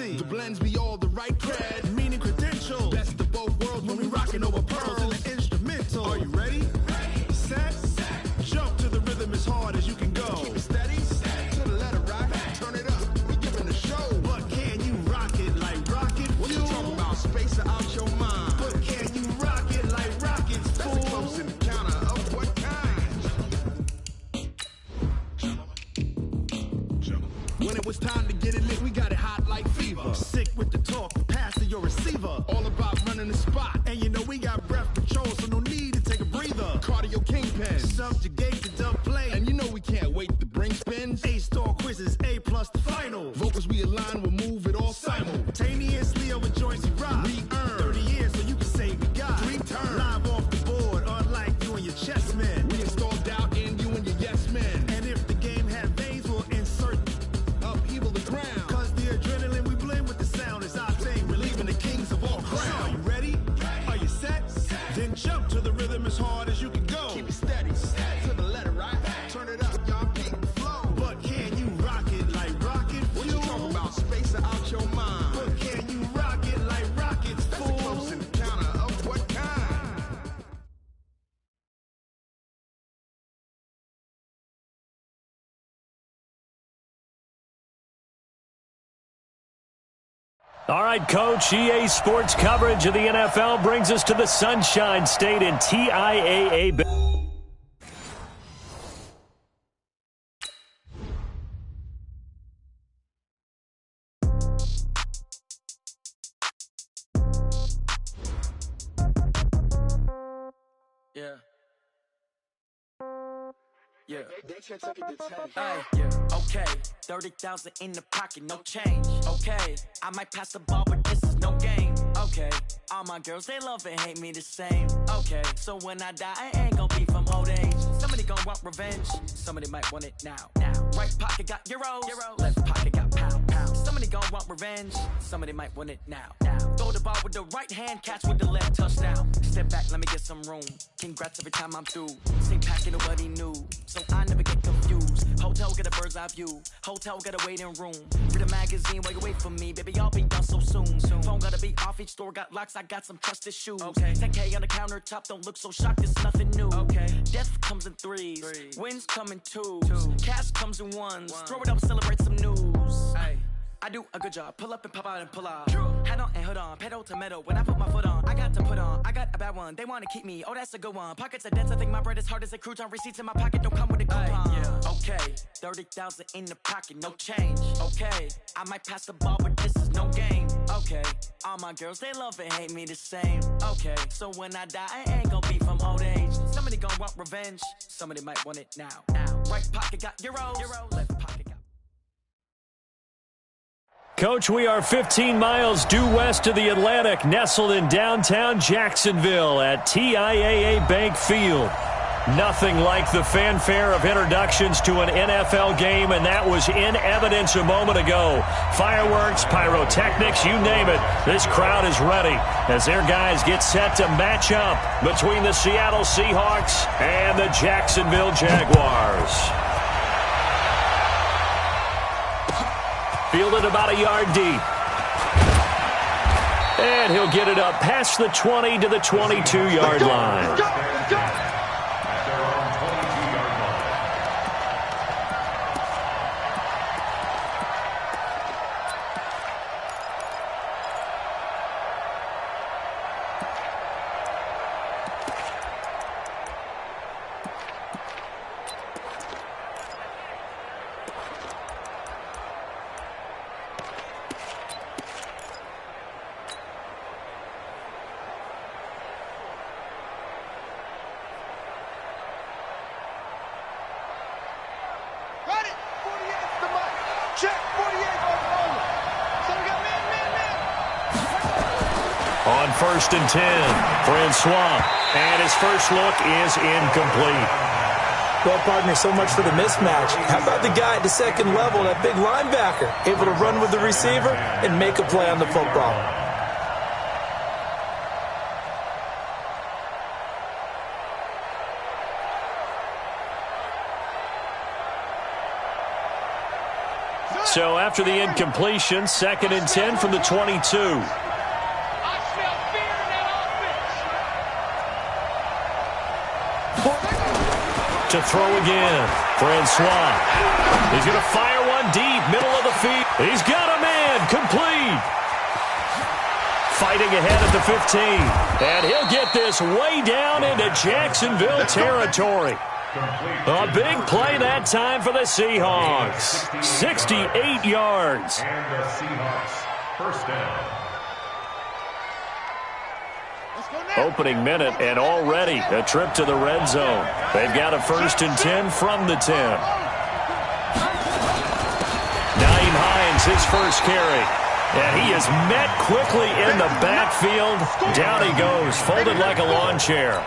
see. The blends be all the right cred, meaning credentials. Best of both worlds when we rockin' over pearls in the instrumental. Are you ready? Set. Jump to the rhythm as hard as you can go. Keep it steady. To the letter right. Turn it up. We giving a show. But can you rock it like rocket fuel? What you talking about? Space out your mind. But can you rock it like rockets, fool? That's a close encounter of what kind? When it was time to get it lit, we got it hot like fever. Sick with the talk, passing your receiver. All about running the spot. And you know we got breath control, so no need to take a breather. Cardio kingpin, subjugate the dub play. And you know we can't wait to bring spins. A-star quizzes, A+ the final. Vocals we align, we'll move it all simultaneously over joints we rock. We earn 30 years, so you can say we got 3 turns. Live off the board, unlike you and your chess men. We install doubt in you and your yes men. And if the game had veins, we'll insert upheaval the ground. Cause the adrenaline we blend with the sound is our thing, relieving the kings of all crowns. So are you ready? Are you set? Then jump to the rhythm as hard as you can go. Keep it steady, to the letter right. Turn it up, y'all keep the flow. But can you rock it like rocket fuel? What you talking about? Space out your mind. But can you rock it like rockets, fool? That's a close encounter of what kind? All right, Coach, EA Sports coverage of the NFL brings us to the Sunshine State in TIAA. Yeah. Hey, yeah. Okay, 30,000 in the pocket, no change. Okay, I might pass the ball, but this is no game. Okay, all my girls, they love and hate me the same. Okay, so when I die, I ain't gon' be from old age. Somebody gon' want revenge, somebody might want it now. Right pocket got euros, left pocket got pound. Somebody gon' want revenge, somebody might want it now. Throw the ball with the right hand, catch with the left, touchdown. Step back, let me get some room. Congrats every time I'm through. Same packet of what he knew, so I never get confused. Hotel get a bird's eye view, hotel got a waiting room. Read a magazine while you wait for me, baby, I'll be done so soon. Phone gotta be off, each store got locks, I got some trusted shoes. 10K on the countertop, don't look so shocked, it's nothing new. Death comes in threes, wins come in twos, cash comes in ones. Throw it up, celebrate some news. I do a good job, pull up and pop out and pull out. Head on and hood on, pedal to metal. When I put my foot on, I got to put on. I got a bad one, they wanna keep me, oh that's a good one. Pockets are dense, I think my bread is hard as a crouton. Receipts in my pocket don't come with a coupon. Okay, 30,000 in the pocket, no change. Okay, I might pass the ball, but this is no game. Okay, all my girls, they love and hate me the same. Okay, so when I die, I ain't gon' be from old age. Somebody gon' want revenge, somebody might want it now. Right pocket got euros, left pocket got... Coach, we are 15 miles due west of the Atlantic, nestled in downtown Jacksonville at TIAA Bank Field. Nothing like the fanfare of introductions to an NFL game, and that was in evidence a moment ago. Fireworks, pyrotechnics, you name it. This crowd is ready as their guys get set to match up between the Seattle Seahawks and the Jacksonville Jaguars. Fielded about a yard deep. And he'll get it up past the 20 to the 22-yard line. On 1st and 10, Francois, and his first look is incomplete. Well, partner, so much for the mismatch. How about the guy at the second level, that big linebacker, able to run with the receiver and make a play on the football? So after the incompletion, 2nd and 10 from the 22. To throw again, Francois. He's going to fire one deep, middle of the field. He's got a man, complete. Fighting ahead at the 15. And he'll get this way down into Jacksonville territory. A big play that time for the Seahawks. 68 yards. And the Seahawks, first down. Opening minute, and already a trip to the red zone. They've got a 1st and 10 from the 10. Nyheim Hines, his first carry. And he is met quickly in the backfield. Down he goes, folded like a lawn chair.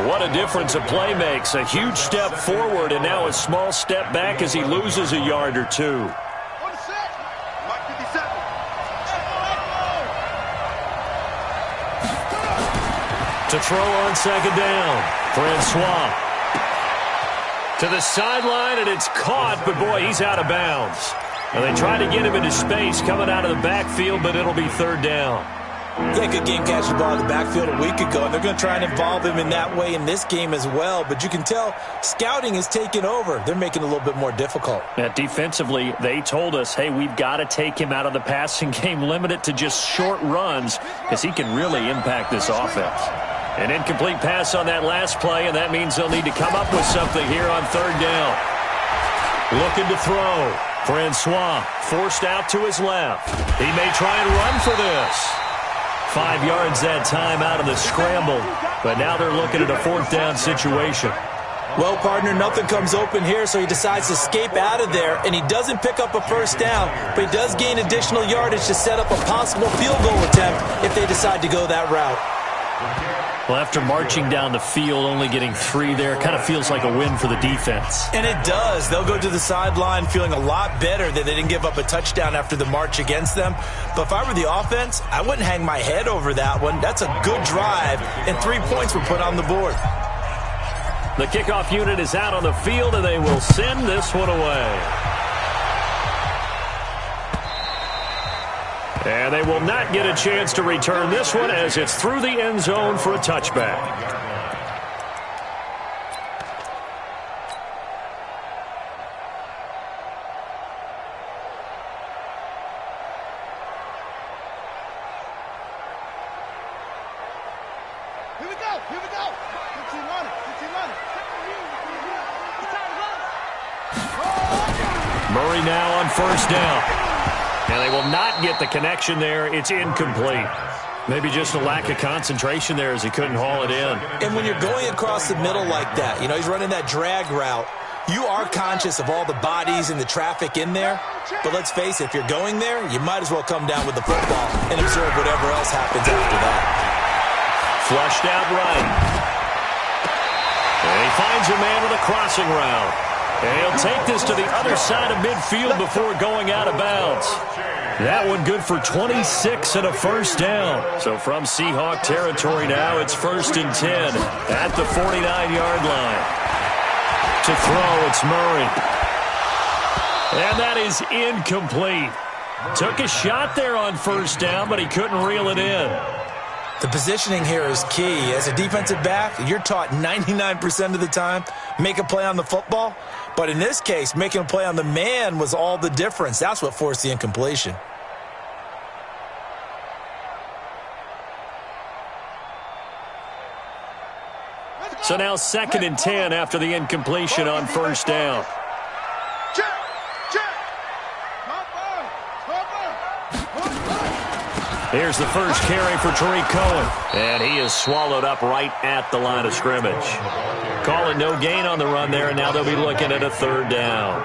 What a difference a play makes. A huge step forward and now a small step back as he loses a yard or two. To throw on 2nd down, Francois. To the sideline, and it's caught, but boy, he's out of bounds. And they try to get him into space coming out of the backfield, but it'll be 3rd down. Yeah, good game catching the ball in the backfield a week ago, and they're going to try and involve him in that way in this game as well. But you can tell scouting is taking over. They're making it a little bit more difficult. Defensively, they told us, hey, we've got to take him out of the passing game, limit it to just short runs, because he can really impact this offense. An incomplete pass on that last play, and that means they'll need to come up with something here on 3rd down. Looking to throw. Francois forced out to his left. He may try and run for this. 5 yards that time out of the scramble, but now they're looking at a 4th down situation. Well, partner, nothing comes open here, so he decides to escape out of there, and he doesn't pick up a 1st down, but he does gain additional yardage to set up a possible field goal attempt if they decide to go that route. Well, after marching down the field, only getting 3 there, kind of feels like a win for the defense. And it does. They'll go to the sideline feeling a lot better that they didn't give up a touchdown after the march against them. But if I were the offense, I wouldn't hang my head over that one. That's a good drive, and 3 points were put on the board. The kickoff unit is out on the field, and they will send this one away. And they will not get a chance to return this one as it's through the end zone for a touchback. Here we go, here we go. 15 on it, 15 on it. Murray now on 1st down. And they will not get the connection there. It's incomplete. Maybe just a lack of concentration there as he couldn't haul it in. And when you're going across the middle like that, you know, he's running that drag route, you are conscious of all the bodies and the traffic in there. But let's face it, if you're going there, you might as well come down with the football and absorb whatever else happens after that. Flushed out right. And he finds a man with a crossing route. And he'll take this to the other side of midfield before going out of bounds. That one good for 26 and a 1st down. So from Seahawk territory now, it's 1st and 10 at the 49-yard line. To throw, it's Murray. And that is incomplete. Took a shot there on 1st down, but he couldn't reel it in. The positioning here is key. As a defensive back, you're taught 99% of the time, make a play on the football. But in this case, making a play on the man was all the difference. That's what forced the incompletion. So now 2nd and 10 after the incompletion on 1st down. Here's the first carry for Tariq Cohen. And he is swallowed up right at the line of scrimmage. Call it no gain on the run there, and now they'll be looking at a 3rd down.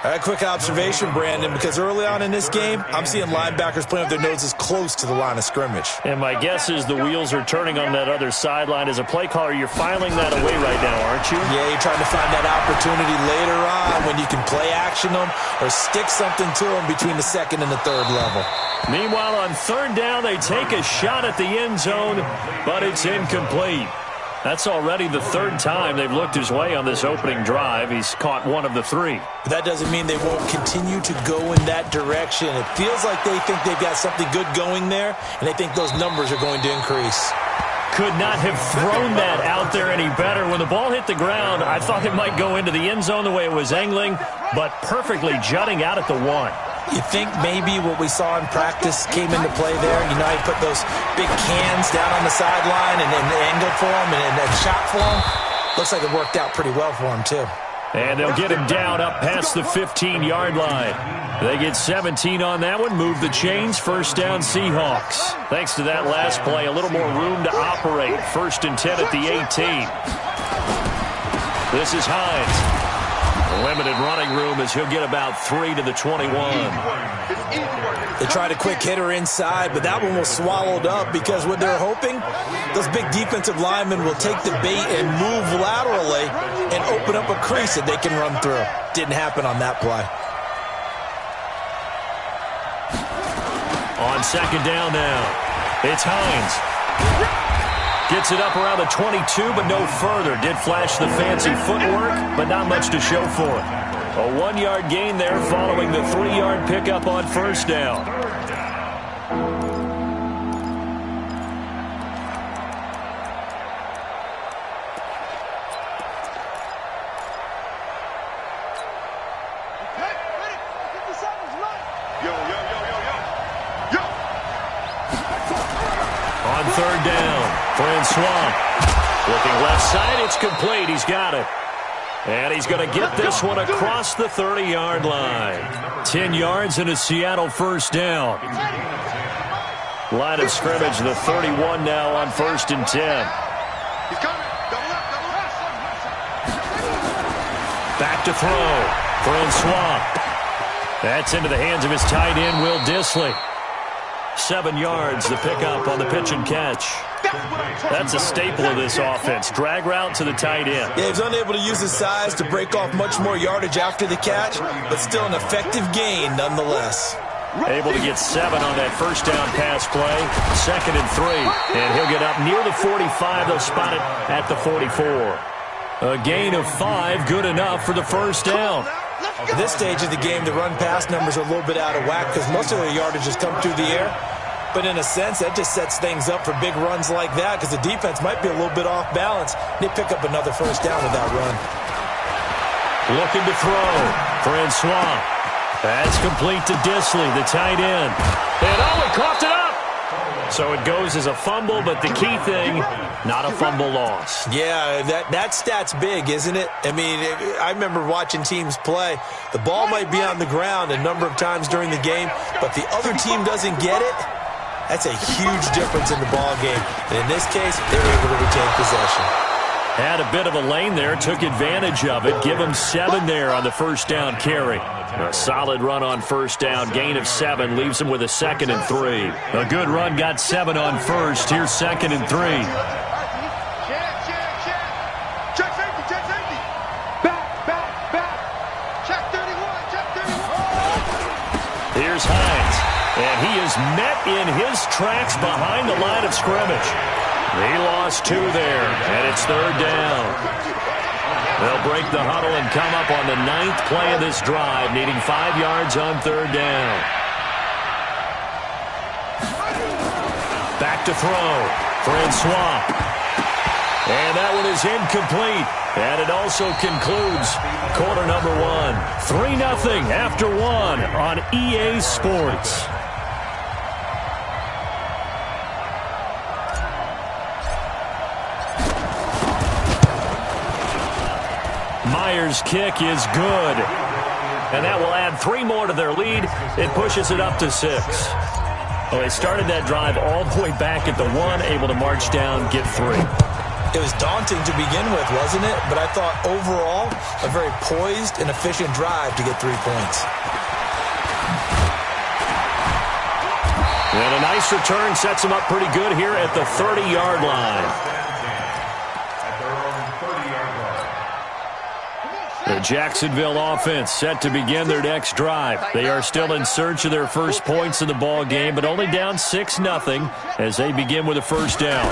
A quick observation, Brandon, because early on in this game, I'm seeing linebackers playing with their noses close to the line of scrimmage. And my guess is the wheels are turning on that other sideline. As a play caller, you're filing that away right now, aren't you? Yeah, you're trying to find that opportunity later on when you can play action them or stick something to them between the 2nd and the 3rd level. Meanwhile, on 3rd down, they take a shot at the end zone, but it's incomplete. That's already the third time they've looked his way on this opening drive. He's caught one of the three. But that doesn't mean they won't continue to go in that direction. It feels like they think they've got something good going there, and they think those numbers are going to increase. Could not have thrown that out there any better. When the ball hit the ground, I thought it might go into the end zone the way it was angling, but perfectly jutting out at the one. You think maybe what we saw in practice came into play there? You know, he put those big cans down on the sideline and then angled for him and then shot for him. Looks like it worked out pretty well for him, too. And they'll get him down up past the 15-yard line. They get 17 on that one, move the chains, first down Seahawks. Thanks to that last play, a little more room to operate. 1st and 10 at the 18. This is Hines. Limited running room as he'll get about 3 to the 21. They tried a quick hitter inside, but that one was swallowed up because what they're hoping, those big defensive linemen will take the bait and move laterally and open up a crease that they can run through. Didn't happen on that play. On 2nd down now, it's Hines. Gets it up around the 22, but no further. Did flash the fancy footwork, but not much to show for it. A 1-yard gain there following the 3-yard pickup on 1st down. On 3rd down, Francois. Looking left side, it's complete. He's got it. And he's going to get this one across the 30-yard line. 10 yards and a Seattle 1st down. Line of scrimmage, the 31 now on 1st and 10. Back to throw. Francois. That's into the hands of his tight end, Will Dissly. 7 yards, the pickup on the pitch and catch. That's a staple of this offense. Drag route to the tight end. Yeah, he's unable to use his size to break off much more yardage after the catch, but still an effective gain nonetheless. Able to get 7 on that 1st down pass play. 2nd and 3. And he'll get up near the 45. They'll spot it at the 44. A gain of 5, good enough for the 1st down. At this stage of the game, the run-pass numbers are a little bit out of whack because most of their yardage has come through the air. But in a sense, that just sets things up for big runs like that because the defense might be a little bit off balance. They pick up another 1st down with that run. Looking to throw. Francois. That's complete to Dissly, the tight end. And he coughed it up. So it goes as a fumble, but the key thing, not a fumble loss. Yeah, that stat's big, isn't it? I mean, I remember watching teams play. The ball might be on the ground a number of times during the game, but the other team doesn't get it. That's a huge difference in the ball game. And in this case, they were able to retain possession. Had a bit of a lane there, took advantage of it. Give him 7 there on the 1st down carry. A solid run on 1st down, gain of 7, leaves him with a 2nd and 3. A good run, got 7 on 1st. Here's 2nd and 3. Check safety, check safety. Back. Check 31, check 31. Here's Hines. And he is met in his tracks behind the line of scrimmage. He lost 2 there, and it's 3rd down. They'll break the huddle and come up on the 9th play of this drive, needing 5 yards on 3rd down. Back to throw. Francois. And that one is incomplete. And it also concludes quarter number 1. 3-0 after 1 on EA Sports. Myers' kick is good. And that will add 3 more to their lead. It pushes it up to 6. Well, they started that drive all the way back at the 1, able to march down, get 3. It was daunting to begin with, wasn't it? But I thought overall, a very poised and efficient drive to get 3 points. And a nice return sets them up pretty good here at the 30-yard line. The Jacksonville offense set to begin their next drive. They are still in search of their first points in the ball game, but only down 6-0 as they begin with a 1st down.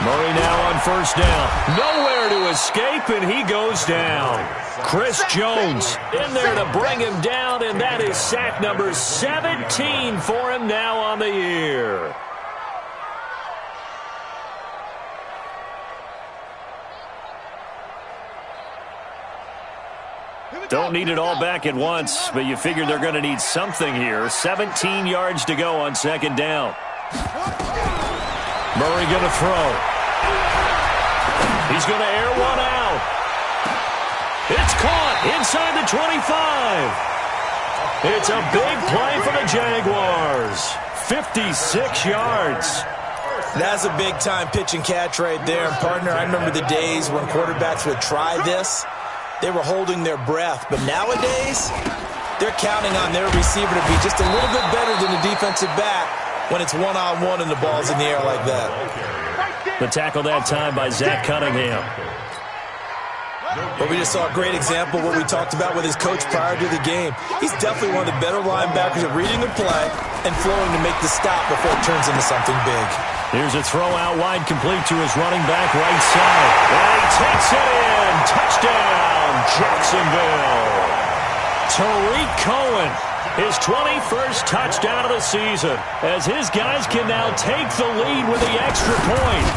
Murray now on first down. Nowhere to escape, and he goes down. Chris Jones in there to bring him down, and that is sack number 17 for him now on the year. Don't need it all back at once, but you figure they're going to need something here. 17 yards to go on second down. Murray going to throw. He's going to air one out. It's caught inside the 25. It's a big play for the Jaguars. 56 yards. That's a big-time pitch and catch right there. And, partner, I remember the days when quarterbacks would try this. They were holding their breath. But nowadays, they're counting on their receiver to be just a little bit better than the defensive back when it's one-on-one and the ball's in the air like that. The tackle that time by Zach Cunningham. But we just saw a great example of what we talked about with his coach prior to the game. He's definitely one of the better linebackers at reading the play and flowing to make the stop before it turns into something big. Here's a throw out wide, complete to his running back right side. And he takes it in. Touchdown, Jacksonville. Tariq Cohen, his 21st touchdown of the season, as his guys can now take the lead with the extra point.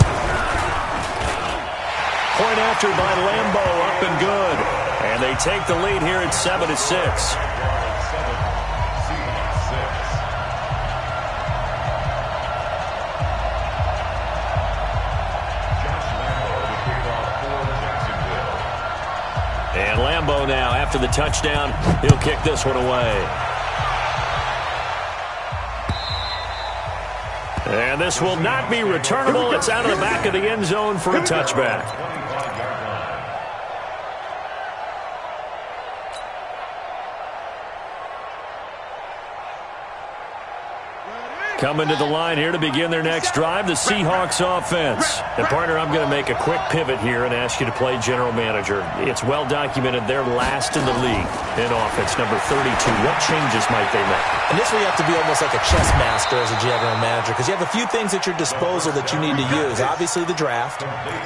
Point after by Lambo, up and good. And they take the lead here at 7-6. And Lambo now, after the touchdown, he'll kick this one away. And this will not be returnable. It's out of the back of the end zone for a touchback. Coming to the line here to begin their next drive, the Seahawks offense. And, partner, I'm going to make a quick pivot here and ask you to play general manager. It's well documented they're last in the league in offense, number 32. What changes might they make? And this where you have to be almost like a chess master as a general manager, because you have a few things at your disposal that you need to use. Obviously the draft,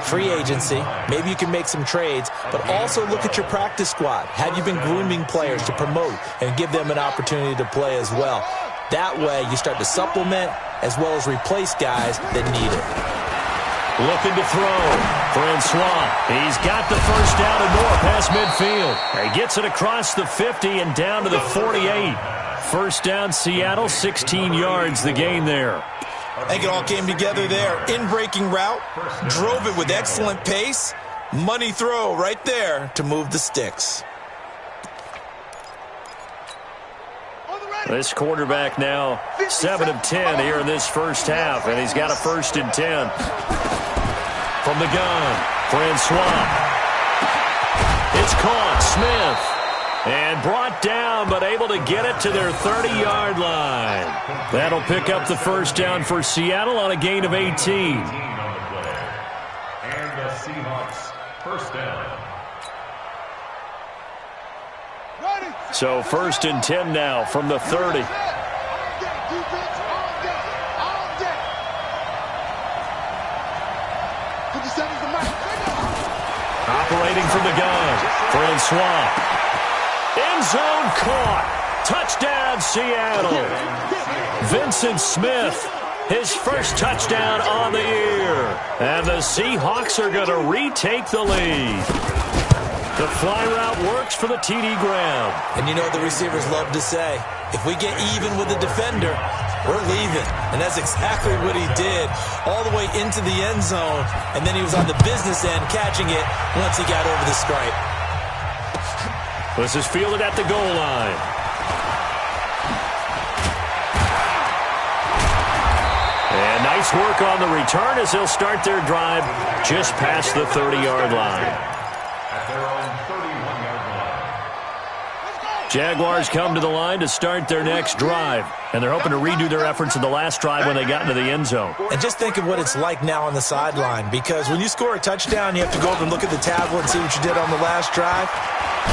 free agency, maybe you can make some trades, but also look at your practice squad. Have you been grooming players to promote and give them an opportunity to play as well? That way, you start to supplement as well as replace guys that need it. Looking to throw. Francois. He's got the first down and more past midfield. He gets it across the 50 and down to the 48. First down, Seattle, 16 yards the gain there. I think it all came together there. In-breaking route, drove it with excellent pace. Money throw right there to move the sticks. This quarterback now 7 of 10 here in this first half, and he's got a 1st and 10. From the gun, Francois. It's caught, Smith. And brought down, but able to get it to their 30-yard line. That'll pick up the first down for Seattle on a gain of 18. And the Seahawks first down. So 1st and 10 now from the 30. Operating from the gun, Francois. End zone caught. Touchdown, Seattle. Vincent Smith, his first touchdown on the year. And the Seahawks are going to retake the lead. The fly route works for the TD Graham. And you know what the receivers love to say? If we get even with the defender, we're leaving. And that's exactly what he did, all the way into the end zone. And then he was on the business end catching it once he got over the stripe. This is fielded at the goal line. And nice work on the return as they'll start their drive just past the 30-yard line. Jaguars come to the line to start their next drive, and they're hoping to redo their efforts in the last drive when they got into the end zone. And just think of what it's like now on the sideline, because when you score a touchdown, you have to go over and look at the tablet and see what you did on the last drive.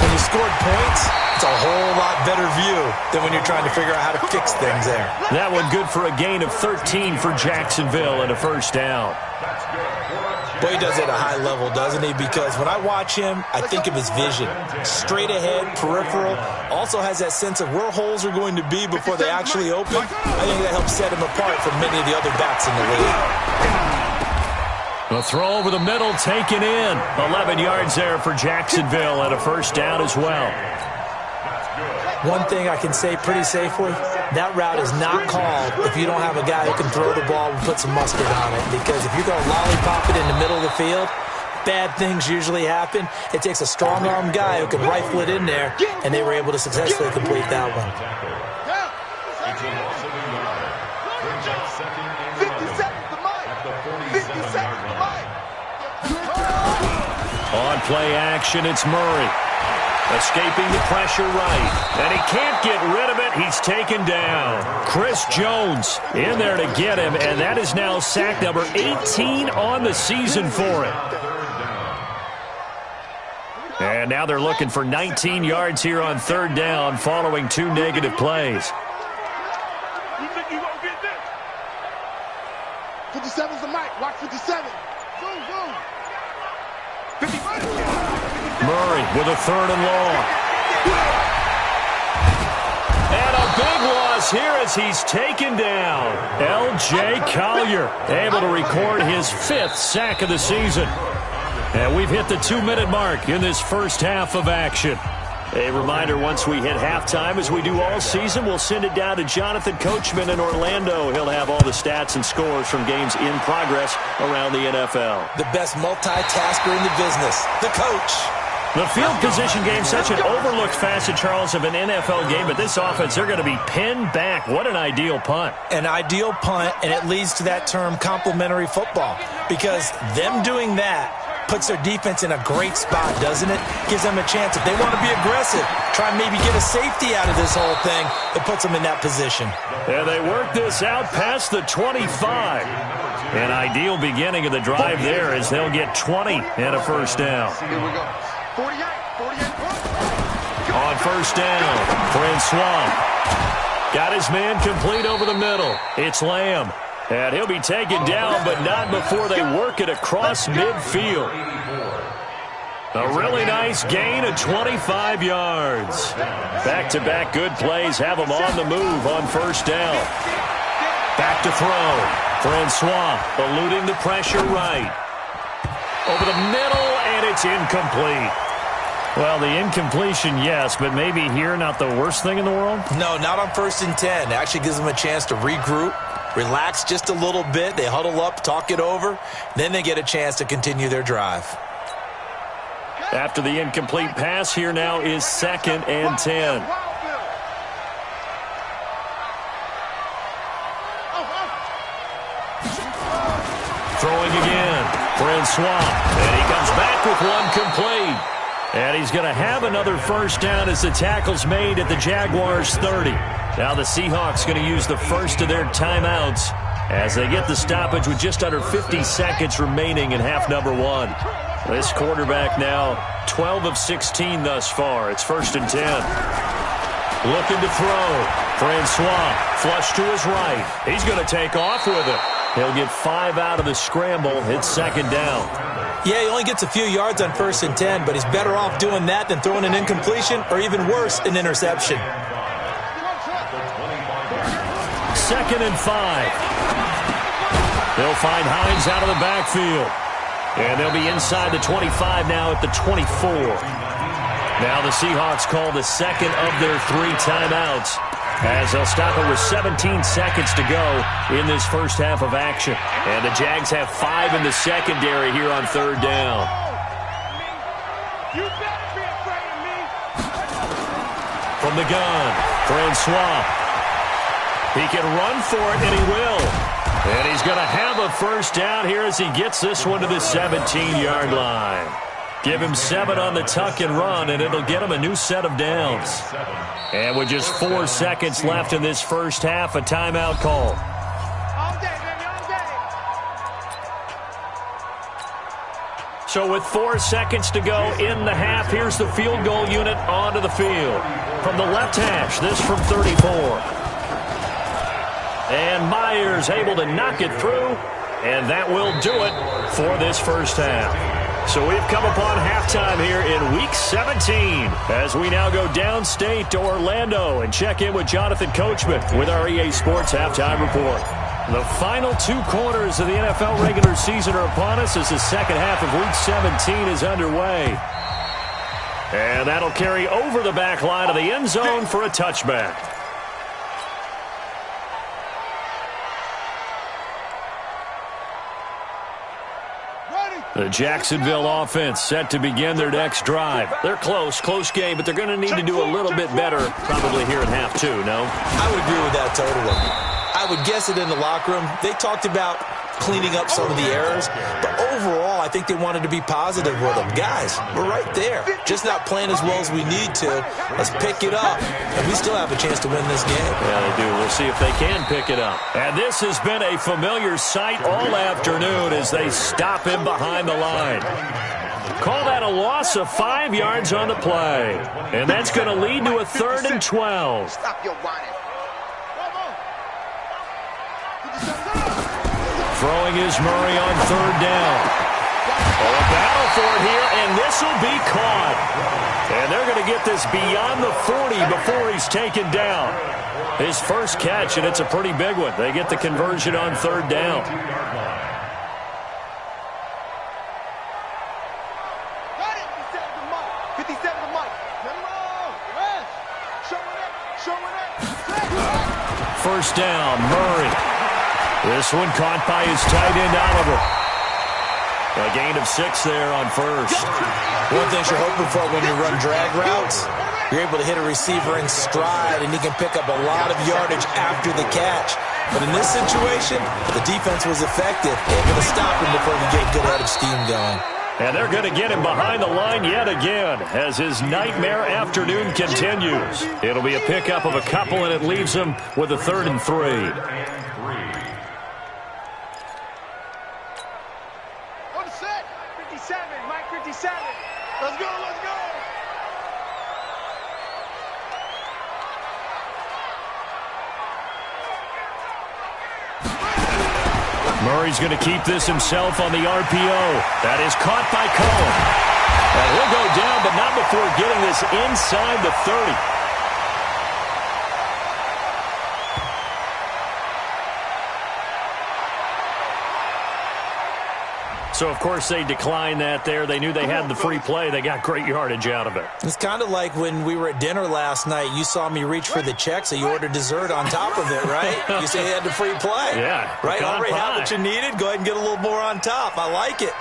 When you scored points, it's a whole lot better view than when you're trying to figure out how to fix things there. That one good for a gain of 13 for Jacksonville and a first down. That's good. Boy, he does it at a high level, doesn't he? Because when I watch him, I think of his vision. Straight ahead, peripheral. Also has that sense of where holes are going to be before they actually open. I think that helps set him apart from many of the other backs in the league. A throw over the middle, taken in. 11 yards there for Jacksonville, and a first down as well. One thing I can say pretty safely, that route is not called if you don't have a guy who can throw the ball and put some mustard on it. Because if you're going to lollipop it in the middle of the field, bad things usually happen. It takes a strong-arm guy who can rifle it in there, and they were able to successfully complete that one. On play action, it's Murray. Escaping the pressure right. And he can't get rid of it. He's taken down. Chris Jones in there to get him, and that is now sack number 18 on the season for him. And now they're looking for 19 yards here on third down following 2 negative plays. 57's the mic. Watch 57. Zoom, zoom. 50. Murray with a third and long. And a big loss here as he's taken down. L.J. Collier able to record his 5th sack of the season. And we've hit the 2-minute mark in this first half of action. A reminder, once we hit halftime, as we do all season, we'll send it down to Jonathan Coachman in Orlando. He'll have all the stats and scores from games in progress around the NFL. The best multitasker in the business, the coach. The field position game, such an overlooked facet, Charles, of an NFL game, but this offense, they're going to be pinned back. What an ideal punt. An ideal punt, and it leads to that term complementary football, because them doing that puts their defense in a great spot, doesn't it? Gives them a chance. If they want to be aggressive, try and maybe get a safety out of this whole thing, it puts them in that position. And they work this out past the 25. An ideal beginning of the drive there as they'll get 20 and a first down. Here we go. 48. On first down, Francois got his man complete over the middle. It's Lamb. And he'll be taken down, but not before they work it across midfield. A really nice gain of 25 yards. Back-to-back good plays have them on the move on first down. Back to throw. Francois eluding the pressure right. Over the middle, and it's incomplete. Well, the incompletion, yes, but maybe here not the worst thing in the world? No, not on 1st and 10. It actually gives them a chance to regroup, relax just a little bit. They huddle up, talk it over. Then they get a chance to continue their drive. After the incomplete pass, here now is 2nd and 10. Throwing again. Francois. And he comes back with one complete. And he's going to have another first down as the tackle's made at the Jaguars' 30. Now the Seahawks going to use the first of their timeouts as they get the stoppage with just under 50 seconds remaining in half number 1. This quarterback now 12 of 16 thus far. It's 1st and 10. Looking to throw. Francois flush to his right. He's going to take off with it. He'll get 5 out of the scramble. It's 2nd down. Yeah, he only gets a few yards on 1st and 10, but he's better off doing that than throwing an incompletion or even worse, an interception. 2nd and 5. They'll find Hines out of the backfield. And they'll be inside the 25 now at the 24. Now the Seahawks call the second of their 3 timeouts as they'll stop it with 17 seconds to go in this first half of action. And the Jags have 5 in the secondary here on 3rd down. From the gun, Francois. He can run for it, and he will. And he's going to have a first down here as he gets this one to the 17-yard line. Give him 7 on the tuck and run, and it'll get him a new set of downs. And with just 4 seconds left in this first half, a timeout call. So with 4 seconds to go in the half, here's the field goal unit onto the field. From the left hash, this from 34. And Myers able to knock it through. And that will do it for this first half. So we've come upon halftime here in Week 17 as we now go downstate to Orlando and check in with Jonathan Coachman with our EA Sports Halftime Report. The final 2 quarters of the NFL regular season are upon us as the second half of Week 17 is underway. And that'll carry over the back line of the end zone for a touchback. The Jacksonville offense set to begin their next drive. They're close game, but they're going to need to do a little bit better probably here in half 2, no? I would agree with that totally. I would guess it in the locker room. They talked about cleaning up some of the errors, but overall, I think they wanted to be positive with them. Guys, we're right there. Just not playing as well as we need to. Let's pick it up, and we still have a chance to win this game. Yeah, they do. We'll see if they can pick it up. And this has been a familiar sight all afternoon as they stop him behind the line. Call that a loss of 5 yards on the play. And that's going to lead to a 3rd and 12. Stop your whining. Throwing is Murray on 3rd down. Oh, a battle for it here, and this will be caught. And they're going to get this beyond the 40 before he's taken down. His first catch, and it's a pretty big one. They get the conversion on 3rd down. First down, Murray. This one caught by his tight end, Oliver. A gain of 6 there on first. One thing you're hoping for when you run drag routes, you're able to hit a receiver in stride, and he can pick up a lot of yardage after the catch. But in this situation, the defense was effective, able to stop him before he get a good head of steam going. And they're going to get him behind the line yet again as his nightmare afternoon continues. It'll be a pickup of a couple, and it leaves him with a 3rd and 3. Murray's going to keep this himself on the RPO. That is caught by Cohen. And he'll go down, but not before getting this inside the 30. So, of course, they declined that there. They knew they had the free play. They got great yardage out of it. It's kind of like when we were at dinner last night. You saw me reach for the check, so you ordered dessert on top of it, right? You say you had the free play. Yeah. Right? Already have what you needed. Go ahead and get a little more on top. I like it.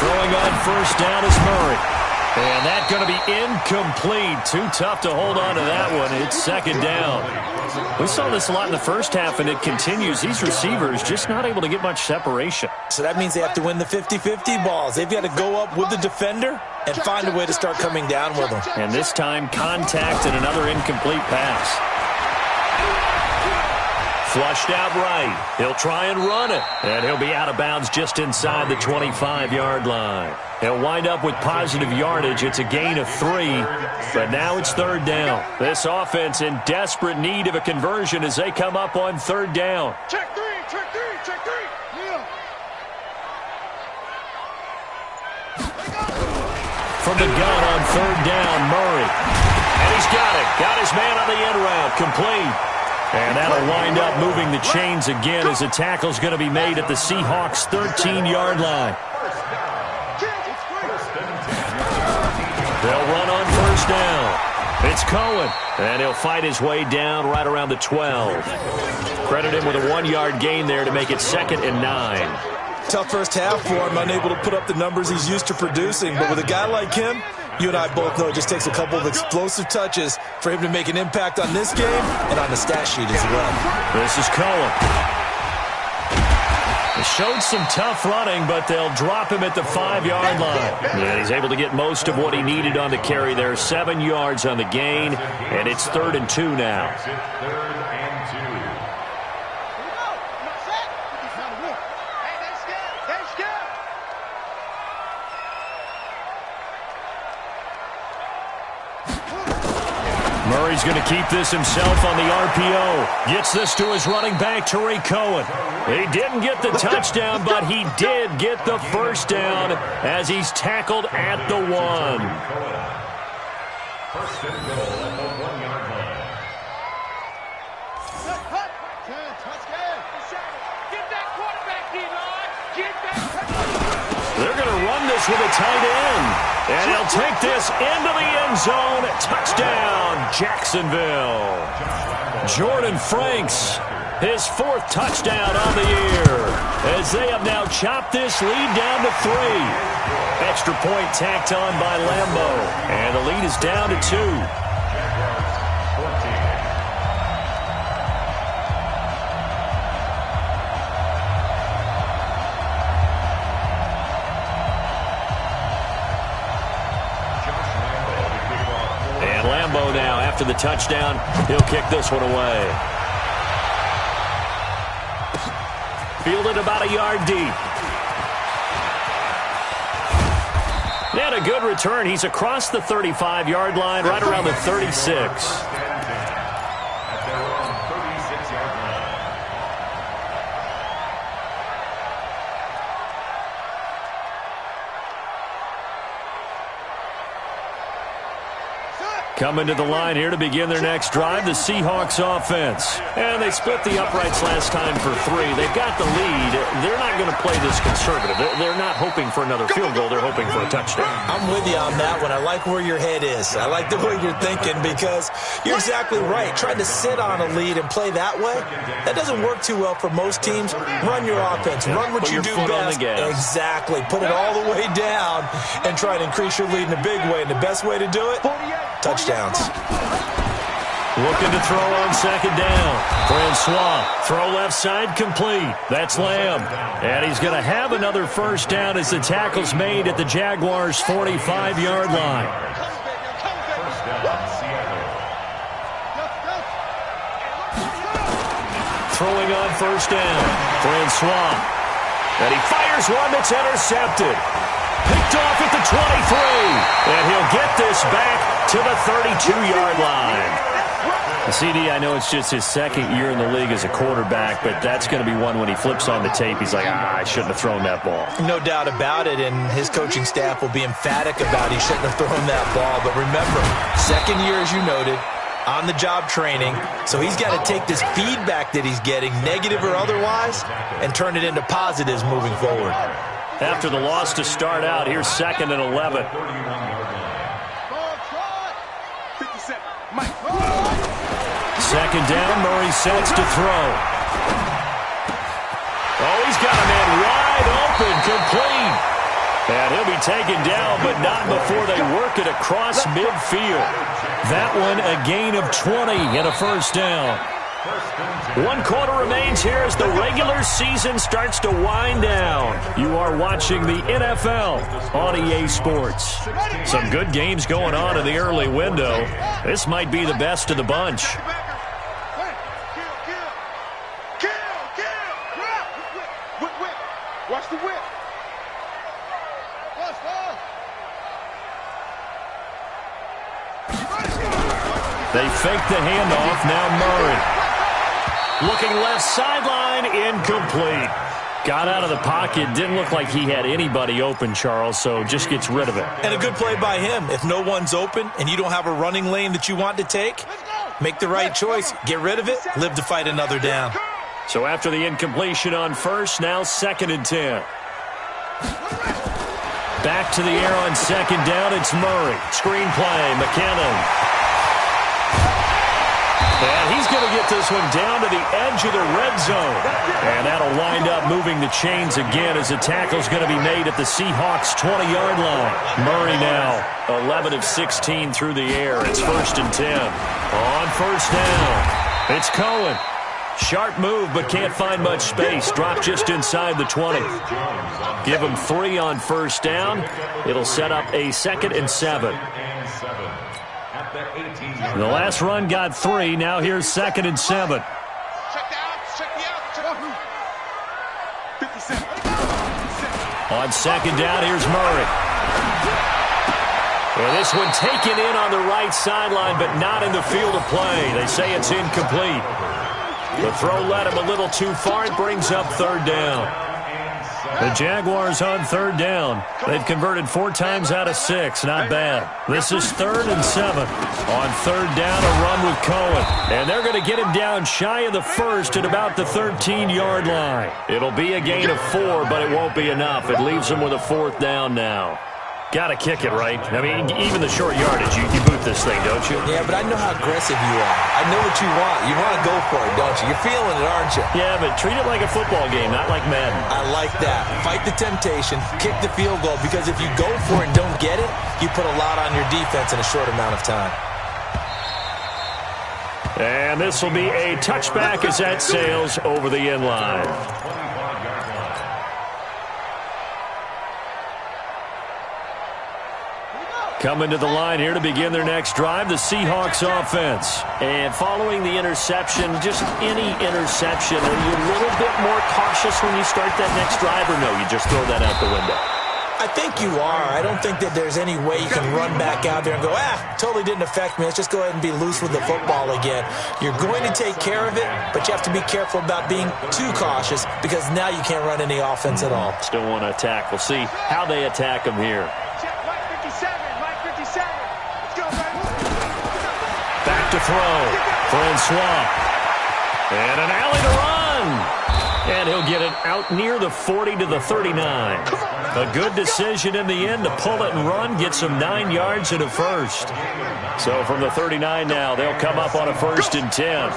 Throwing on first down is Murray. And that's going to be incomplete. Too tough to hold on to that one. It's 2nd down. We saw this a lot in the first half, and it continues. These receivers just not able to get much separation. So that means they have to win the 50-50 balls. They've got to go up with the defender and find a way to start coming down with them. And this time, contact and another incomplete pass. Flushed out right. He'll try and run it. And he'll be out of bounds just inside the 25-yard line. He'll wind up with positive yardage. It's a gain of 3, but now it's 3rd down. This offense in desperate need of a conversion as they come up on 3rd down. Check 3, check 3, check 3. Yeah. From the gun on 3rd down, Murray. And he's got it. Got his man on the end route. Complete. And that'll wind up moving the chains again as the tackle's going to be made at the Seahawks' 13-yard line. They'll run on first down. It's Cohen, and he'll fight his way down right around the 12. Credit him with a 1-yard gain there to make it 2nd and 9. Tough first half for him, unable to put up the numbers he's used to producing. But with a guy like him, you and I both know it just takes a couple of explosive touches for him to make an impact on this game and on the stat sheet as well. This is Cohen. He showed some tough running, but they'll drop him at the 5-yard line. And he's able to get most of what he needed on the carry there. 7 yards on the gain, and it's 3rd and 2 now. Murray's going to keep this himself on the RPO. Gets this to his running back, Tariq Cohen. He didn't get the touchdown, but he did get the first down as he's tackled at the 1. First and goal at the 1-yard line. They're going to run this with a tight end. And he'll take this into the end zone. Touchdown, Jacksonville. Jordan Franks, his 4th touchdown on the year, as they have now chopped this lead down to 3. Extra point tacked on by Lambo. And the lead is down to 2. Now, after the touchdown, he'll kick this one away. Fielded about a yard deep. And a good return. He's across the 35-yard line, right around the 36. Coming to the line here to begin their next drive, the Seahawks offense. And they split the uprights last time for 3. They've got the lead. They're not going to play this conservative. They're not hoping for another field goal. They're hoping for a touchdown. I'm with you on that one. I like where your head is. I like the way you're thinking because you're exactly right. Trying to sit on a lead and play that way, that doesn't work too well for most teams. Run your offense. Run what you do best. Exactly. Put it all the way down and try to increase your lead in a big way. And the best way to do it, touchdowns. Looking to throw on second down. Francois, throw left side complete. That's Lamb. And he's going to have another first down as the tackle's made at the Jaguars' 45-yard line. Throwing on first down. Francois. And he fires one that's intercepted. Picked off at the 23. And he'll get this back to the 32-yard line. CD, I know it's just his 2nd year in the league as a quarterback, but that's going to be one when he flips on the tape. He's like, I shouldn't have thrown that ball. No doubt about it, and his coaching staff will be emphatic about he shouldn't have thrown that ball. But remember, 2nd year, as you noted, on-the-job training, so he's got to take this feedback that he's getting, negative or otherwise, and turn it into positives moving forward. After the loss to start out, here's 2nd and 11. Second down, Murray sets to throw. Oh, he's got a man wide open, complete. And he'll be taken down, but not before they work it across midfield. That one a gain of 20 and a first down. 1 quarter remains here as the regular season starts to wind down. You are watching the NFL on EA Sports. Some good games going on in the early window. This might be the best of the bunch. Watch the whip. They fake the handoff. Now Murray. Looking left sideline, incomplete. Got out of the pocket. Didn't look like he had anybody open, Charles, so just gets rid of it. And a good play by him. If no one's open and you don't have a running lane that you want to take, make the right choice. Get rid of it. Live to fight another down. So after the incompletion on first, now 2nd and 10. Back to the air on second down, it's Murray. Screen play, McKinnon. And he's going to get this one down to the edge of the red zone. And that'll wind up moving the chains again as the tackle's going to be made at the Seahawks' 20-yard line. Murray now 11 of 16 through the air. It's 1st and 10. On first down, it's Cohen. Sharp move, but can't find much space. Drop just inside the 20. Give him 3 on first down. It'll set up a 2nd and 7. The last run got 3. Now here's 2nd and 7. On second down, here's Murray. And this one taken in on the right sideline, but not in the field of play. They say it's incomplete. The throw led him a little too far. It brings up third down. The Jaguars on third down. They've converted 4 times out of 6. Not bad. This is 3rd and 7. On third down, a run with Cohen. And they're going to get him down shy of the first at about the 13-yard line. It'll be a gain of 4, but it won't be enough. It leaves them with a 4th down now. Got to kick it, right? I mean, even the short yardage, you boot this thing, don't you? Yeah, but I know how aggressive you are. I know what you want. You want to go for it, don't you? You're feeling it, aren't you? Yeah, but treat it like a football game, not like Madden. I like that. Fight the temptation, kick the field goal, because if you go for it and don't get it, you put a lot on your defense in a short amount of time. And this will be a touchback as that sails over the end line. Coming to the line here to begin their next drive, the Seahawks offense. And following the interception, just any interception, are you a little bit more cautious when you start that next drive, or no, you just throw that out the window? I think you are. I don't think that there's any way you can run back out there and go, totally didn't affect me. Let's just go ahead and be loose with the football again. You're going to take care of it, but you have to be careful about being too cautious because now you can't run any offense at all. Still want to attack. We'll see how they attack them here. Back to throw. Francois. And an alley to run. And he'll get it out near the 40 to the 39. A good decision in the end to pull it and run. Get some 9 yards and a first. So from the 39 now, they'll come up on a 1st and 10.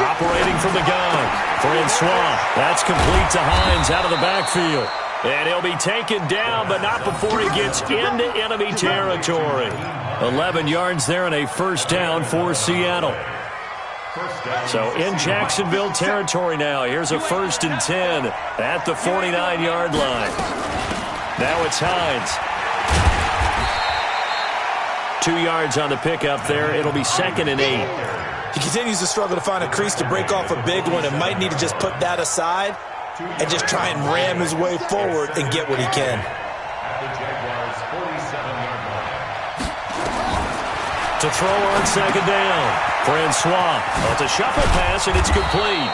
Operating from the gun. Francois. That's complete to Hines out of the backfield. And he'll be taken down, but not before he gets into enemy territory. 11 yards there and a 1st down for Seattle. So in Jacksonville territory now. Here's a 1st and 10 at the 49-yard line. Now it's Hines. 2 yards on the pickup there. It'll be 2nd and 8. He continues to struggle to find a crease to break off a big one and might need to just put that aside and just try and ram his way forward and get what he can. To throw on 2nd down. Francois. It's a shuffle pass, and it's complete.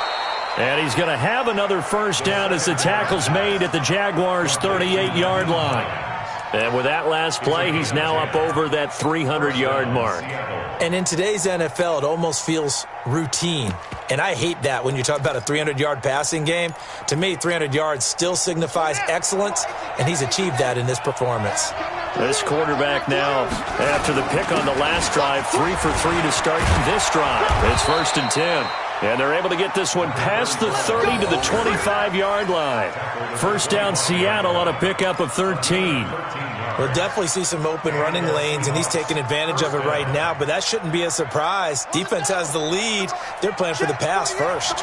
And he's going to have another 1st down as the tackle's made at the Jaguars' 38-yard line. And with that last play, he's now up over that 300-yard mark. And in today's NFL, it almost feels routine. And I hate that when you talk about a 300-yard passing game. To me, 300 yards still signifies excellence, and he's achieved that in this performance. This quarterback now, after the pick on the last drive, 3 for 3 to start this drive. It's 1st and 10. And they're able to get this one past the 30 to the 25-yard line. 1st down Seattle on a pickup of 13. We'll definitely see some open running lanes, and he's taking advantage of it right now, but that shouldn't be a surprise. Defense has the lead. They're playing for the pass first.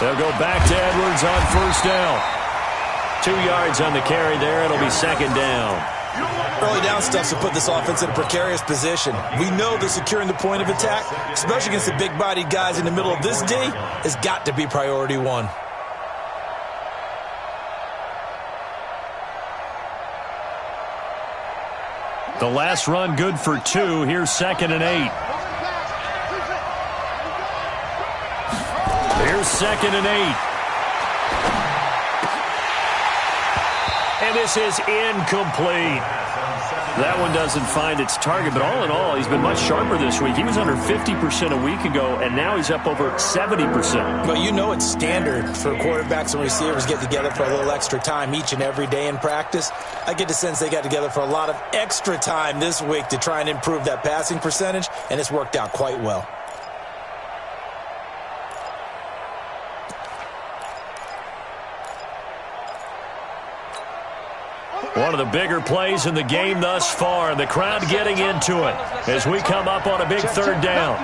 They'll go back to Edwards on 1st down. 2 yards on the carry there. It'll be 2nd down. Early down stuff to put this offense in a precarious position. We know that securing the point of attack, especially against the big-bodied guys in the middle of this D, has got to be priority 1. The last run good for 2. Here's 2nd and 8. Here's 2nd and 8. And this is incomplete. That one doesn't find its target, but all in all, he's been much sharper this week. He was under 50% a week ago, and now he's up over 70%. Well, you know it's standard for quarterbacks and receivers get together for a little extra time each and every day in practice. I get the sense they got together for a lot of extra time this week to try and improve that passing percentage, and it's worked out quite well. One of the bigger plays in the game thus far, and the crowd getting into it as we come up on a big 3rd down.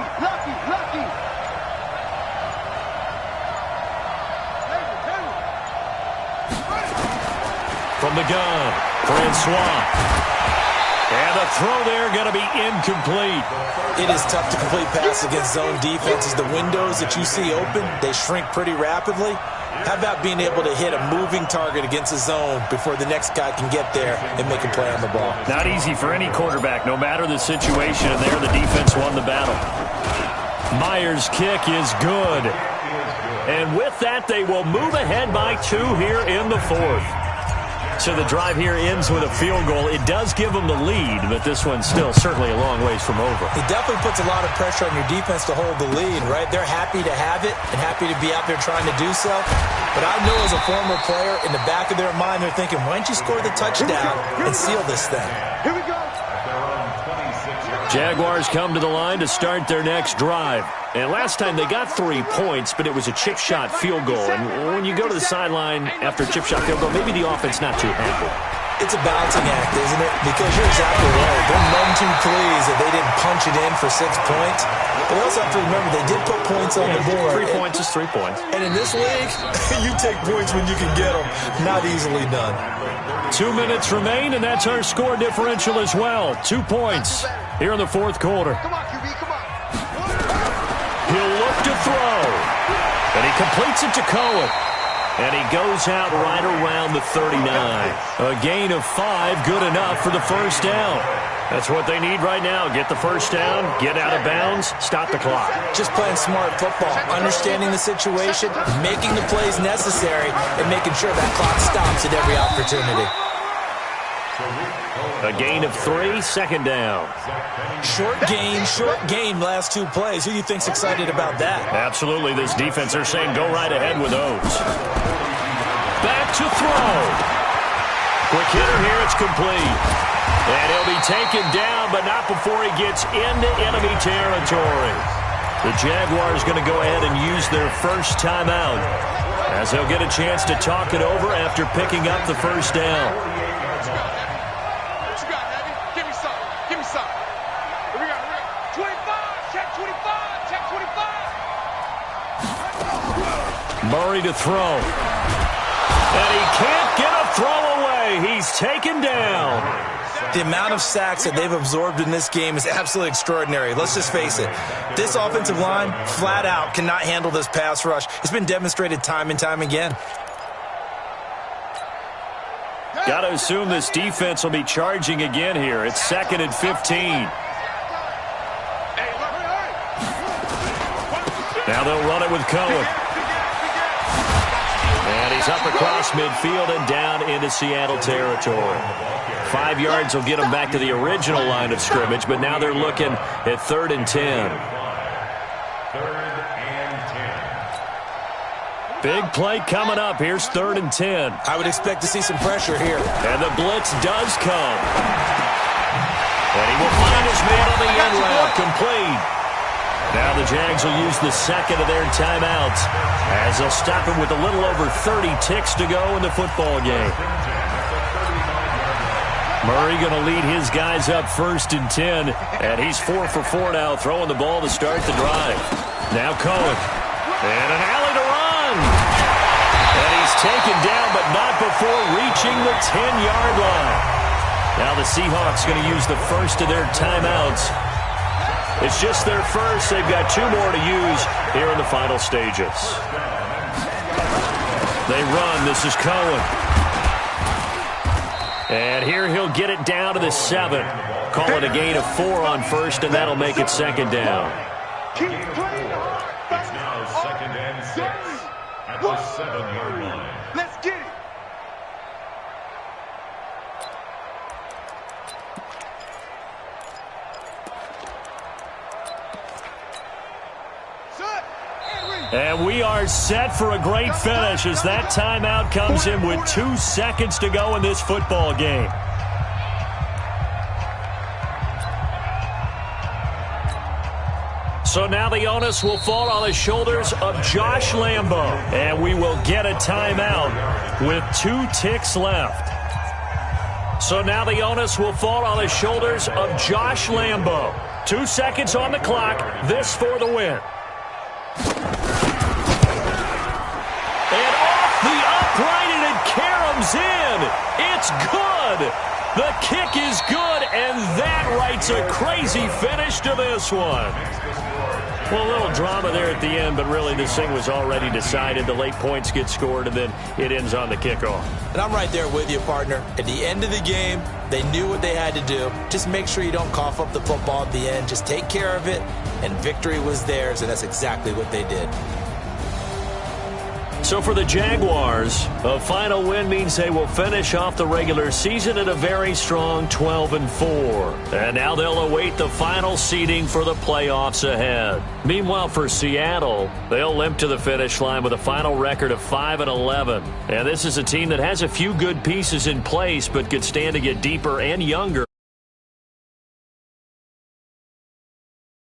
From the gun, Francois. And the throw there going to be incomplete. It is tough to complete pass against zone defenses. The windows that you see open, they shrink pretty rapidly. How about being able to hit a moving target against a zone before the next guy can get there and make a play on the ball? Not easy for any quarterback, no matter the situation, and there the defense won the battle. Myers' kick is good. And with that, they will move ahead by 2 here in the 4th. So the drive here ends with a field goal. It does give them the lead, but this one's still certainly a long ways from over. It definitely puts a lot of pressure on your defense to hold the lead, right? They're happy to have it and happy to be out there trying to do so. But I know as a former player, in the back of their mind, they're thinking, why don't you score the touchdown and seal this thing? Here we go. Jaguars come to the line to start their next drive. And last time they got 3 points, but it was a chip shot field goal. And when you go to the sideline after a chip shot field goal, maybe the offense not too happy. It's a balancing act, isn't it? Because you're exactly right. They're none too pleased that they didn't punch it in for 6 points. But they also have to remember they did put points on the board. 3 points is 3 points. And in this league, you take points when you can get them. Not easily done. 2 minutes remain, and that's our score differential as well. 2 points here in the 4th quarter. Come on, QB, come on. He'll look to throw. And he completes it to Cohen. And he goes out right around the 39. A gain of 5, good enough for the first down. That's what they need right now. Get the first down, get out of bounds, stop the clock. Just playing smart football, understanding the situation, making the plays necessary, and making sure that clock stops at every opportunity. A gain of 3, second down. Short gain, last 2 plays. Who do you think's excited about that? Absolutely, this defense, they're saying go right ahead with those. Back to throw. Quick hitter here, it's complete. And he'll be taken down, but not before he gets into enemy territory. The Jaguars going to go ahead and use their first timeout, as they'll get a chance to talk it over after picking up the first down. What you got, Abby? Give me some. Give me some. Here we go. 25. Check 25. Check 25. Murray to throw. And he can't get a throw away. He's taken down. The amount of sacks that they've absorbed in this game is absolutely extraordinary. Let's just face it. This offensive line, flat out, cannot handle this pass rush. It's been demonstrated time and time again. Got to assume this defense will be charging again here. It's 2nd and 15. Now they'll run it with Cohen. And he's up across midfield and down into Seattle territory. 5 yards will get them back to the original line of scrimmage, but now they're looking at 3rd and 10. 3rd and 10. Big play coming up. Here's 3rd and 10. I would expect to see some pressure here. And the blitz does come. And he will find his man on the end route. Complete. Now the Jags will use the second of their timeouts, as they'll stop him with a little over 30 ticks to go in the football game. Murray going to lead his guys up 1st and 10, and he's 4 for 4 now, throwing the ball to start the drive. Now Cohen, and an alley to run. And he's taken down, but not before reaching the 10-yard line. Now the Seahawks going to use the first of their timeouts. It's just their first. They've got 2 more to use here in the final stages. They run. This is Cohen. And here he'll get it down to the 7. Call it a gain of 4 on first, and that'll make it 2nd down. Keep playing hard. It's now 2nd and 6 at the 7-yard line. Let's get it. And we are set for a great finish as that timeout comes in with 2 seconds to go in this football game. So now the onus will fall on the shoulders of Josh Lambo. And we will get a timeout with 2 ticks left. So now the onus will fall on the shoulders of Josh Lambo. 2 seconds on the clock. This for the win. And off the upright, and it caroms in. It's good. The kick is good, and that that writes a crazy finish to this one. Well, a little drama there at the end, but really this thing was already decided. The late points get scored, and then it ends on the kickoff. And I'm right there with you, partner. At the end of the game, they knew what they had to do. Just make sure you don't cough up the football at the end. Just take care of it, and victory was theirs, and that's exactly what they did. So for the Jaguars, a final win means they will finish off the regular season at a very strong 12-4. And now they'll await the final seeding for the playoffs ahead. Meanwhile, for Seattle, they'll limp to the finish line with a final record of 5-11. And this is a team that has a few good pieces in place, but could stand to get deeper and younger